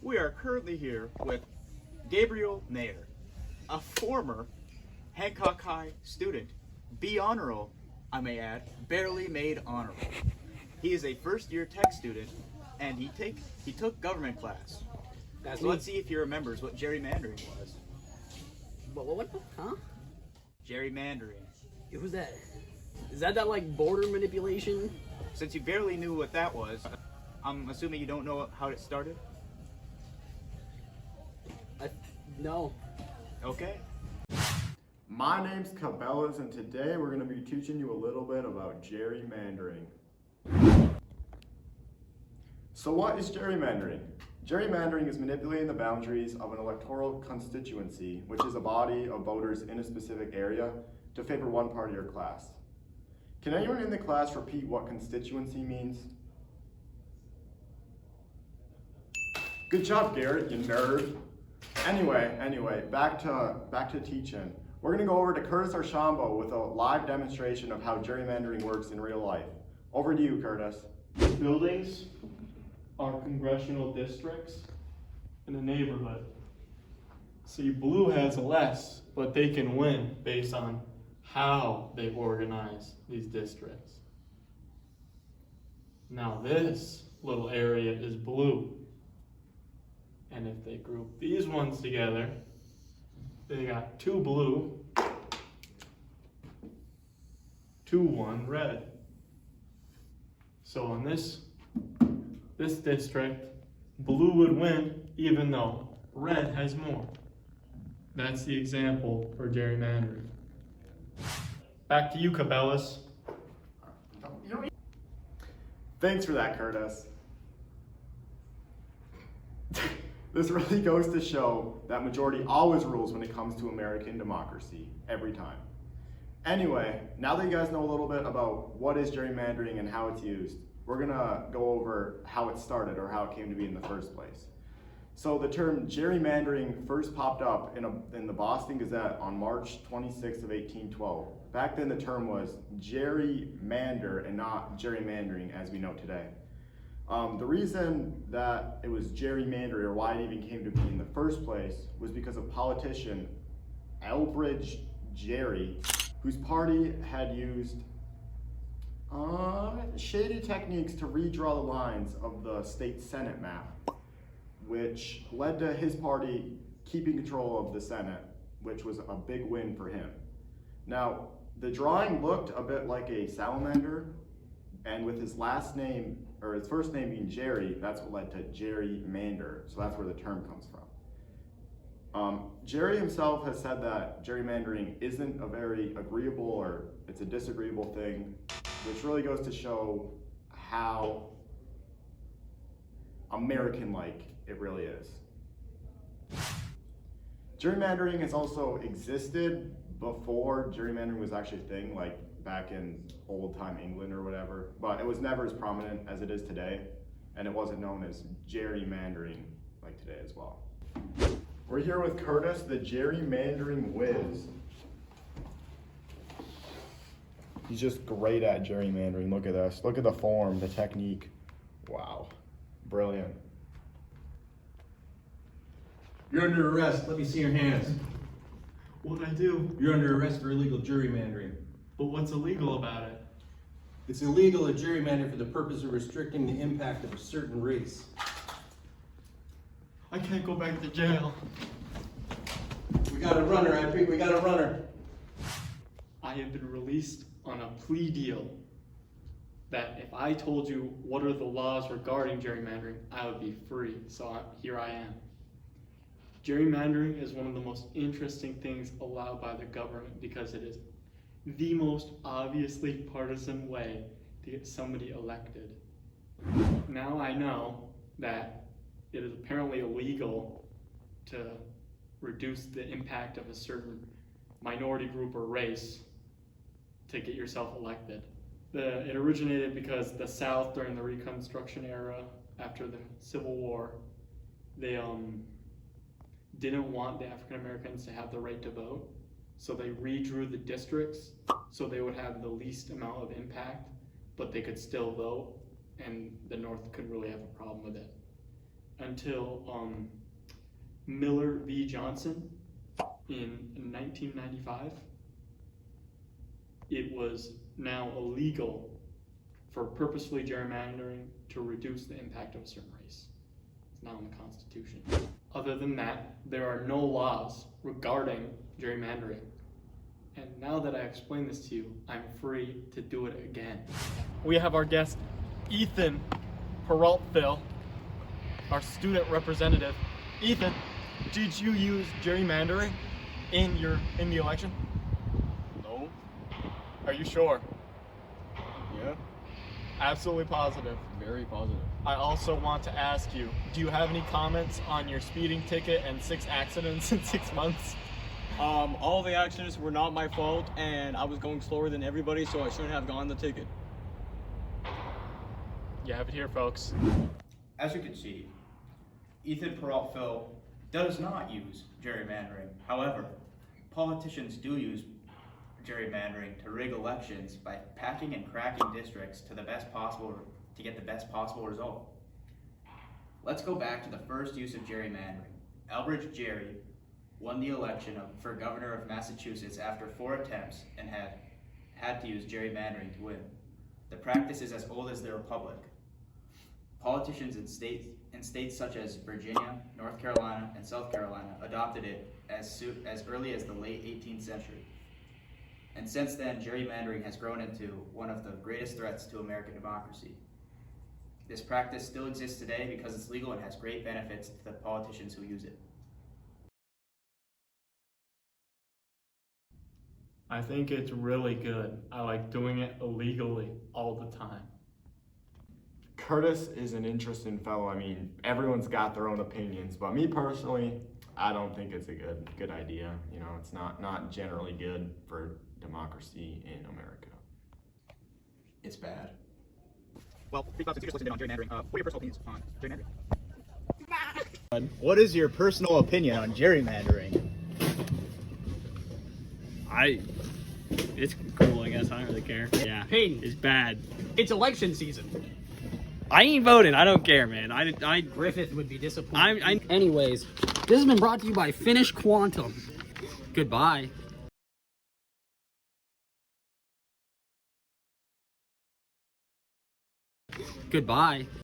We are currently here with Gabriel Nair, a former Hancock High student, B honor roll, I may add, barely made honor roll. He is a first-year tech student, and he took government class. So let's see if he remembers what gerrymandering was. What? Huh? Gerrymandering. Who's that? Is that like border manipulation? Since you barely knew what that was, I'm assuming you don't know how it started? No. Okay. My name's Cabela's, and today we're going to be teaching you a little bit about gerrymandering. So what is gerrymandering? Gerrymandering is manipulating the boundaries of an electoral constituency, which is a body of voters in a specific area, to favor one party or class. Can anyone in the class repeat what constituency means? Good job, Garrett, you nerd. Anyway, back to teaching. We're gonna go over to Curtis Archambault with a live demonstration of how gerrymandering works in real life. Over to you, Curtis. Buildings are congressional districts in a neighborhood. See, blue has less, but they can win based on how they organize these districts. Now this little area is blue. And if they group these ones together, they got 2 blue, 1 red. So in this district, blue would win even though red has more. That's the example for gerrymandering. Back to you, Cabela's. Thanks for that, Curtis. This really goes to show that majority always rules when it comes to American democracy, every time. Anyway, now that you guys know a little bit about what is gerrymandering and how it's used, we're gonna go over how it started or how it came to be in the first place. So the term gerrymandering first popped up in the Boston Gazette on March 26th of 1812. Back then the term was gerrymander and not gerrymandering as we know today. The reason that it was gerrymandering, or why it even came to be in the first place, was because of politician Elbridge Gerry, whose party had used shady techniques to redraw the lines of the state Senate map, which led to his party keeping control of the Senate, which was a big win for him. Now, the drawing looked a bit like a salamander, and with his last name, or his first name being Gerry, that's what led to gerrymander. So that's where the term comes from. Gerry himself has said that gerrymandering isn't a very agreeable, or it's a disagreeable thing, which really goes to show how American-like it really is. Gerrymandering has also existed before gerrymandering was actually a thing, like back in old time England or whatever, but it was never as prominent as it is today, and it wasn't known as gerrymandering like today as well. We're here with Curtis, the gerrymandering whiz. He's just great at gerrymandering. Look at this. Look at the form, the technique. Wow, brilliant. You're under arrest. Let me see your hands. What'd I do? You're under arrest for illegal gerrymandering. But what's illegal about it? It's illegal to gerrymander for the purpose of restricting the impact of a certain race. I can't go back to jail. We got a runner, I think we got a runner. I have been released on a plea deal that if I told you what are the laws regarding gerrymandering, I would be free. So here I am. Gerrymandering is one of the most interesting things allowed by the government because it is the most obviously partisan way to get somebody elected. Now I know that it is apparently illegal to reduce the impact of a certain minority group or race to get yourself elected. It originated because the South during the Reconstruction era, after the Civil War, they didn't want the African Americans to have the right to vote. So they redrew the districts so they would have the least amount of impact, but they could still vote, and the North couldn't really have a problem with it. until Miller v. Johnson in 1995. It was now illegal for purposefully gerrymandering to reduce the impact of a certain race. It's now in the Constitution. Other than that, there are no laws regarding gerrymandering. And now that I explained this to you, I'm free to do it again. We have our guest, Ethan Peraltville, our student representative. Ethan, did you use gerrymandering in the election? No. Are you sure? Yeah. Absolutely positive. Very positive. I also want to ask you, do you have any comments on your speeding ticket and 6 accidents in 6 months? All the accidents were not my fault, and I was going slower than everybody, so I shouldn't have gotten the ticket. You have it here, folks. As you can see, Ethan Peraltville does not use gerrymandering. However, politicians do use gerrymandering to rig elections by packing and cracking districts to get the best possible result. Let's go back to the first use of gerrymandering. Elbridge Gerry won the election for governor of Massachusetts after 4 attempts and had to use gerrymandering to win. The practice is as old as the Republic. Politicians in states such as Virginia, North Carolina, and South Carolina adopted it as early as the late 18th century. And since then, gerrymandering has grown into one of the greatest threats to American democracy. This practice still exists today because it's legal and has great benefits to the politicians who use it. I think it's really good. I like doing it illegally all the time. Curtis is an interesting fellow. I mean, everyone's got their own opinions, but me personally, I don't think it's a good idea. You know, it's not generally good for democracy in America. It's bad. Well, since you're listening on gerrymandering, what are your personal opinions on gerrymandering? What is your personal opinion on gerrymandering? It's cool, I guess. I don't really care. Yeah. Peyton, it's bad. It's election season. I ain't voting. I don't care, man. Griffith would be disappointed. Anyways, this has been brought to you by Finnish Quantum. Goodbye. Goodbye.